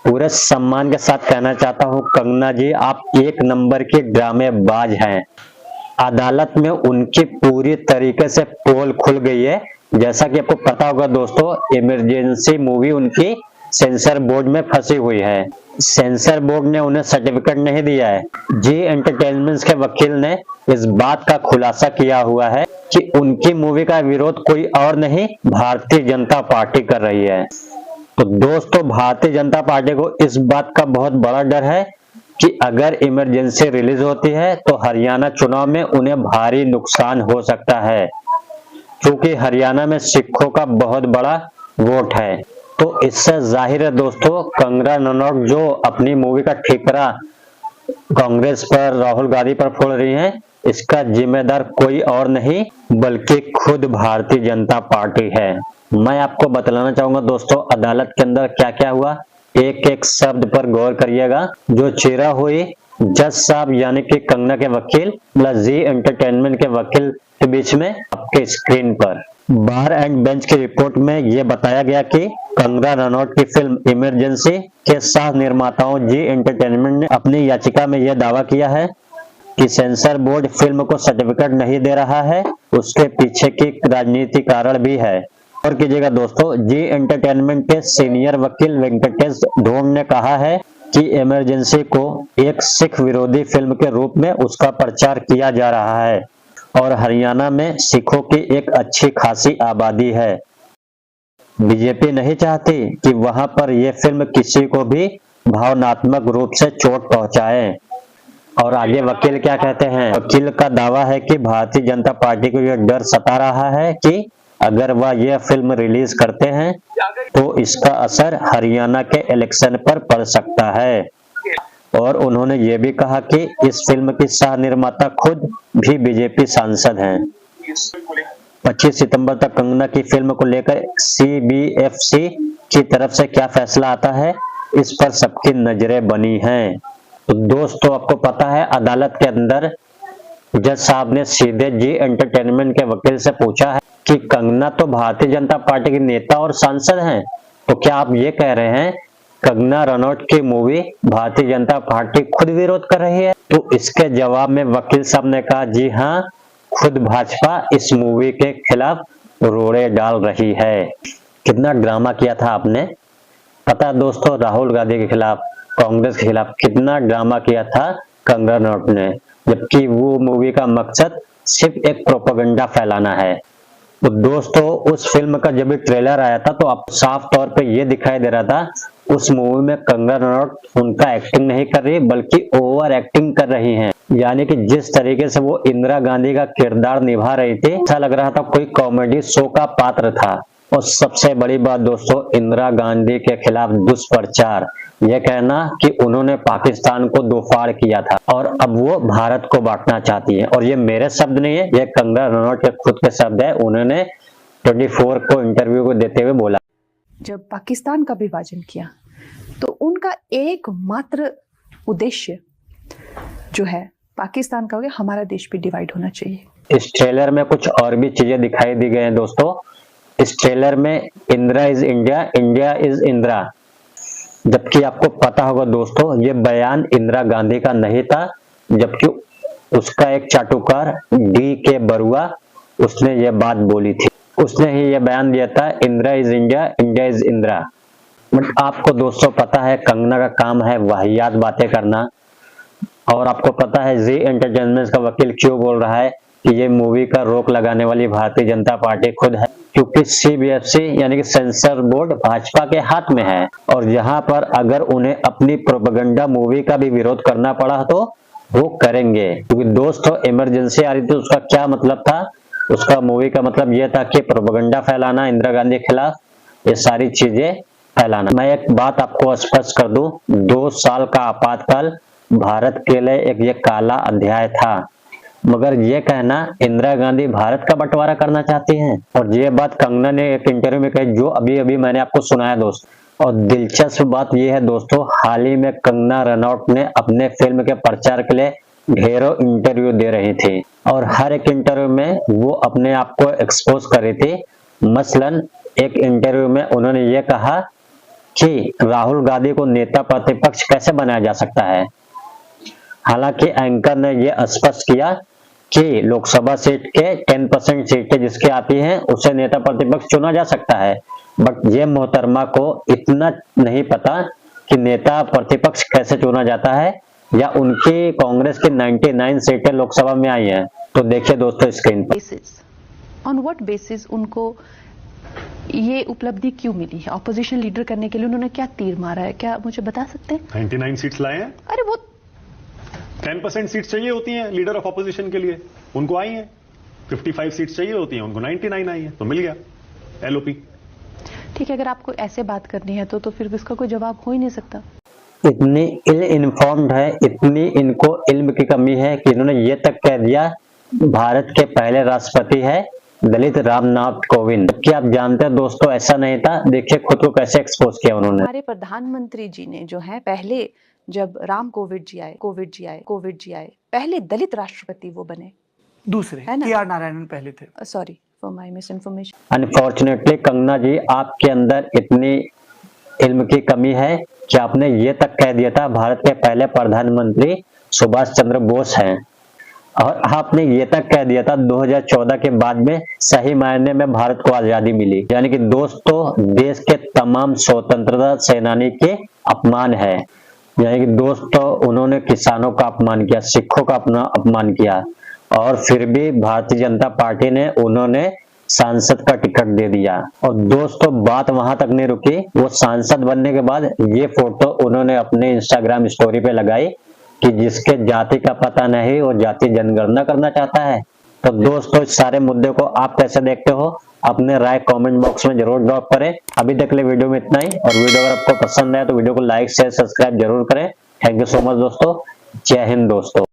पूरे सम्मान के साथ कहना चाहता हूं, कंगना जी आप एक नंबर की ड्रामेबाज हैं। अदालत में उनकी पूरी तरीके से पोल खुल गई है। जैसा कि आपको पता होगा दोस्तों, इमरजेंसी मूवी उनकी सेंसर बोर्ड में फंसी हुई है। सेंसर बोर्ड ने उन्हें सर्टिफिकेट नहीं दिया है। जी एंटरटेनमेंट के वकील ने इस बात का खुलासा किया हुआ है कि उनकी मूवी का विरोध कोई और नहीं, भारतीय जनता पार्टी कर रही है। तो दोस्तों, भारतीय जनता पार्टी को इस बात का बहुत बड़ा डर है कि अगर इमरजेंसी रिलीज होती है तो हरियाणा चुनाव में उन्हें भारी नुकसान हो सकता है, क्योंकि हरियाणा में सिखों का बहुत बड़ा वोट है। तो इससे जाहिर है दोस्तों, कंगना रनौत जो अपनी मूवी का ठिकरा कांग्रेस पर, राहुल गांधी पर फोड़ रही हैं, इसका जिम्मेदार कोई और नहीं बल्कि खुद भारतीय जनता पार्टी है। मैं आपको बतलाना चाहूंगा दोस्तों, अदालत के अंदर क्या क्या हुआ, एक एक शब्द पर गौर करिएगा। जो चेहरा हुई जज साहब यानी कि कंगना के वकील प्लस जी एंटरटेनमेंट के वकील के बीच में आपके स्क्रीन पर बार एंड बेंच की रिपोर्ट में यह बताया गया कि कंगना रनौत की फिल्म इमरजेंसी के सह निर्माताओं जी एंटरटेनमेंट ने अपनी याचिका में यह दावा किया है कि सेंसर बोर्ड फिल्म को सर्टिफिकेट नहीं दे रहा है। उसके पीछे की राजनीति कारण भी है। और कीजिएगा दोस्तों, जी एंटरटेनमेंट के सीनियर वकील वेंकटेश ढोंग ने कहा है कि इमरजेंसी को एक सिख विरोधी फिल्म के रूप में उसका प्रचार किया जा रहा है और हरियाणा में सिखों की एक अच्छी खासी आबादी है। बीजेपी नहीं चाहती कि वहां पर यह फिल्म किसी को भी भावनात्मक रूप से चोट पहुंचाए। और आगे वकील क्या कहते हैं, वकील का दावा है कि भारतीय जनता पार्टी को यह डर सता रहा है कि अगर वह यह फिल्म रिलीज करते हैं तो इसका असर हरियाणा के इलेक्शन पर पड़ सकता है। और उन्होंने ये भी कहा कि इस फिल्म की सह निर्माता खुद भी बीजेपी सांसद हैं। 25 सितंबर तक कंगना की फिल्म को लेकर सीबीएफसी की तरफ से क्या फैसला आता है, इस पर सबकी नजरें बनी हैं। तो दोस्तों, आपको पता है अदालत के अंदर जज साहब ने सीधे जी एंटरटेनमेंट के वकील से पूछा है कि कंगना तो भारतीय जनता पार्टी की नेता और सांसद हैं, तो क्या आप ये कह रहे हैं कंगना रनौत की मूवी भारतीय जनता पार्टी खुद विरोध कर रही है? तो इसके जवाब में वकील साहब ने कहा, जी हाँ, खुद भाजपा इस मूवी के खिलाफ रोड़े डाल रही है। कितना ड्रामा किया था आपने, पता दोस्तों, राहुल गांधी के खिलाफ, कांग्रेस के खिलाफ कितना ड्रामा किया था कंगना रनौत ने, जबकि वो मूवी का मकसद सिर्फ एक प्रोपेगेंडा फैलाना है। तो दोस्तों, उस फिल्म का जब भी ट्रेलर आया था तो आप साफ तौर पे ये दिखाई दे रहा था उस मूवी में कंगना रनौत उनका एक्टिंग नहीं कर रही बल्कि ओवर एक्टिंग कर रही हैं। यानी कि जिस तरीके से वो इंदिरा गांधी का किरदार निभा रही थी, ऐसा लग रहा था कोई कॉमेडी शो का पात्र था। और सबसे बड़ी बात दोस्तों, इंदिरा गांधी के खिलाफ दुष्प्रचार, यह कहना कि उन्होंने पाकिस्तान को दो फाड़ किया था और अब वो भारत को बांटना चाहती है। और ये मेरे शब्द नहीं है, ये कंगना रनौत के खुद के शब्द है। उन्होंने 24 को इंटरव्यू को देते हुए बोला, जब पाकिस्तान का विभाजन किया तो उनका एकमात्र उद्देश्य जो है पाकिस्तान का हो गया, हमारा देश भी डिवाइड होना चाहिए। इस ट्रेलर में कुछ और भी चीजें दिखाई दी गई हैं दोस्तों। इस ट्रेलर में Indira is India, India is Indira, जबकि आपको पता होगा दोस्तों, ये बयान इंदिरा गांधी का नहीं था, जबकि उसका एक चाटुकार DK बरुआ, उसने ये बात बोली थी। उसने ही ये बयान दिया था, Indira is India, India is Indira. But आपको दोस्तों पता है कंगना का काम है वाहियात बातें करना। और आपको पता है जी एंटरटेनमेंट का वकील क्यों बोल रहा है कि ये मूवी का रोक लगाने वाली भारतीय जनता पार्टी खुद है, क्योंकि CBFC यानी कि सेंसर बोर्ड भाजपा के हाथ में है। और यहाँ पर अगर उन्हें अपनी प्रोपेगेंडा मूवी का भी विरोध करना पड़ा तो वो करेंगे, क्योंकि दोस्तों इमरजेंसी आ रही थी, उसका क्या मतलब था, उसका मूवी का मतलब यह था कि प्रोपेगेंडा फैलाना इंदिरा गांधी के खिलाफ, ये सारी चीजें फैलाना। मैं एक बात आपको स्पष्ट कर दूं, 2 साल का आपातकाल भारत के लिए एक ये काला अध्याय था। मगर ये कहना इंदिरा गांधी भारत का बंटवारा करना चाहती हैं, और ये बात कंगना ने एक इंटरव्यू में कही जो अभी अभी मैंने आपको सुनाया दोस्त। और दिलचस्प बात यह है दोस्तों, हाल ही में कंगना रनौत ने अपने फिल्म के प्रचार के लिए ढेरों इंटरव्यू दे रही थी और हर एक इंटरव्यू में वो अपने आप को एक्सपोज कर रही थी। मसलन एक इंटरव्यू में उन्होंने ये कहा कि राहुल गांधी को नेता प्रतिपक्ष कैसे बनाया जा सकता है। हालांकि एंकर ने यह स्पष्ट किया कि लोकसभा सीट के 10% सीटें जिसके आती हैं उसे नेता प्रतिपक्ष चुना जा सकता है, बट ये मोहतरमा को इतना नहीं पता कि नेता प्रतिपक्ष कैसे चुना जाता है या उनकी कांग्रेस की 99 सीटें लोकसभा में आई हैं। तो देखिए दोस्तों स्क्रीन पर। ऑन व्हाट बेसिस उनको ये उपलब्धि क्यों मिली है? ऑपोजिशन लीडर करने के लिए उन्होंने क्या तीर मारा है, क्या मुझे बता सकते हैं? 99 सीट्स लाए हैं। अरे वो 10% सीट्स चाहिए होती हैं लीडर ऑफ ऑपोजिशन के लिए, उनको आई हैं। 55 सीट्स चाहिए होती हैं, उनको 99 आई है, तो मिल गया एलओपी। ठीक है, अगर आपको ऐसे बात करनी है तो फिर इसका कोई जवाब हो ही नहीं सकता। इतनी इल इन्फॉर्म्ड है, इतनी इनको इल्म की कमी है कि इन्होंने ये तक कह दिया भारत के पहले राष्ट्रपति है दलित रामनाथ कोविंद। क्या आप जानते हैं दोस्तों ऐसा नहीं था? देखिए खुद को कैसे एक्सपोज किया उन्होंने। हमारे प्रधानमंत्री जी ने जो है पहले जब राम कोविंद जी आए पहले दलित राष्ट्रपति वो बने, दूसरे है ना? के आर नारायणन पहले थे। Sorry for my misinformation. Unfortunately Kangana ji आपके अंदर इतनी इल्म की कमी है कि आपने ये तक कह दिया था भारत के पहले प्रधानमंत्री सुभाष चंद्र बोस हैं, और आपने ये तक कह दिया था 2014 के बाद में सही मायने में भारत को आजादी मिली। यानी कि दोस्तों देश के तमाम स्वतंत्रता सेनानी के अपमान है। यानी कि दोस्तों उन्होंने किसानों का अपमान किया, सिखों का अपना अपमान किया, और फिर भी भारतीय जनता पार्टी ने उन्होंने सांसद का टिकट दे दिया। और दोस्तों बात वहां तक नहीं रुकी, वो सांसद बनने के बाद ये फोटो उन्होंने अपने इंस्टाग्राम स्टोरी पे लगाई कि जिसके जाति का पता नहीं वो जाति जनगणना करना चाहता है। तो दोस्तों इस सारे मुद्दे को आप कैसे देखते हो? अपने राय कमेंट बॉक्स में जरूर ड्रॉप करें। अभी तक के लिए वीडियो में इतना ही, और वीडियो अगर आपको पसंद आया तो वीडियो को लाइक शेयर सब्सक्राइब जरूर करें। थैंक यू सो मच दोस्तों। जय हिंद दोस्तों।